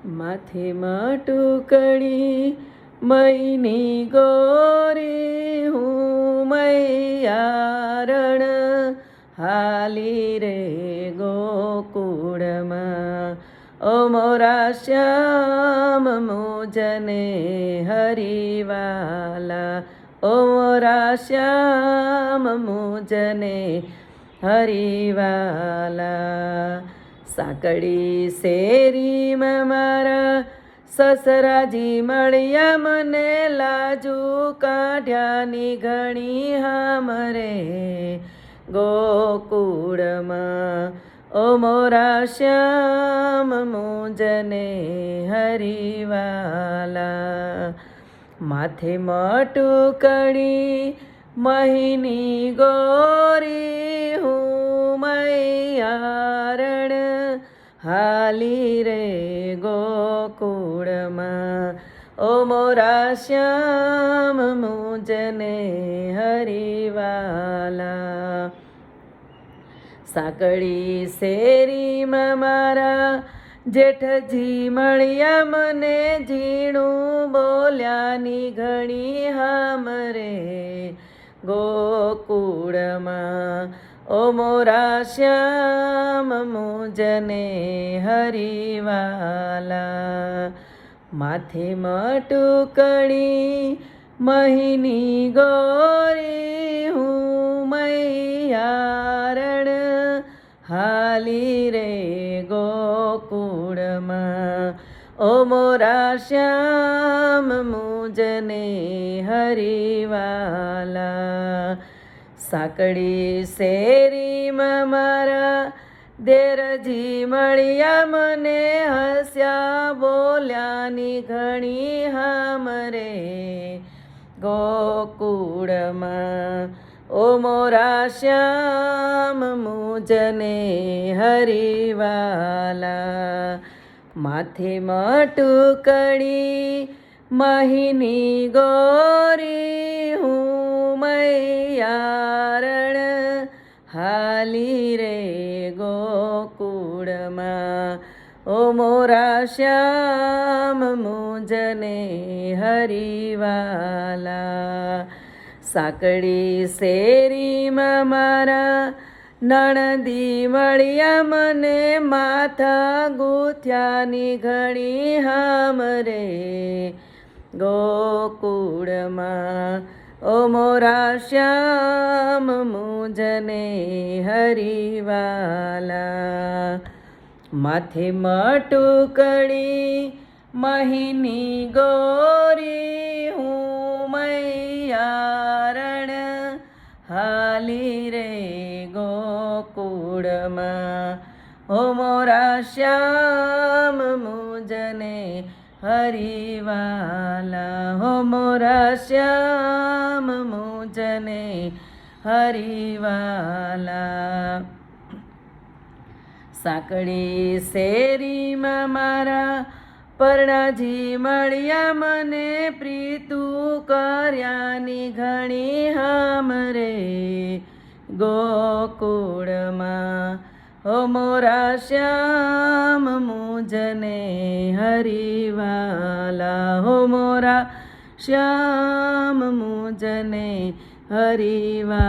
માથે માટુકડી મઈની ગોરી હું મૈયારણ હાલી રે ગોકુળમાં ઓ મોરા શ્યામ મુજને હરિવાલા ઓ મોરા શ્યામ મુજને હરિવાલા સાંકળી શેરીમાં મારા સસરાજી મળ્યા મને લાજુ કાઢ્યાની ઘણી હામરે ગોકુળમાં ઓ મોરા શ્યામ મુજને હરિવાલા માથે માટુકડી મહીની ગોરી હું મૈયારણ હાલી રે ગોકુળમાં ઓ મોરા શ્યામ મુજને હરિવાલા સાંકળી શેરીમાં મારા જેઠજી મળ્યા મને ઝીણું બોલ્યાની ઘણી હામરે ગોકુળમાં ઓ મોરા શ્યામ મુજને હરિવાલા માથે માટુકડી મહીની ગોરી હું મૈયારણ હાલી રે ગોકુળમાં ઓ મોરા શ્યામ મુજને હરિવાલા સાંકળી શેરીમાં મારા દેરજી મળ્યા મને હસ્યા બોલ્યાની ઘણી હામરે ગોકુળમાં ઓ મોરા શ્યામ મુજને હરિવાલા માથે માટુકડી મહીની ગોરી હું મૈયારણ હાલી રે ગોકુળમાં ઓ મોરા શ્યામ મુજને હરિવાલા સાંકળી શેરીમાં મારા નણદી મળ્યા મને માથા ગૂંથ્યાની ઘણી હામરે ગોકુળમાં ઓ મોરા શ્યામ મુજને હરિવાલા માથે માટુકડી મહીની ગોરી હું મૈયારણ હાલી રે ગોકુળમાં ઓ મોરા શ્યામ મુજને હરિવાલા હો મોરા શ્યામ મુજને હરિવાલા સાંકળી શેરીમાં મારા પરણાજી મળ્યા મને પ્રીતું કર્યાની ઘણી હામરે ગોકુળમાં ઓ મોરા શ્યામ મુજને હરિવાલા હો મોરા શ્યામ મુજને હરિવાલા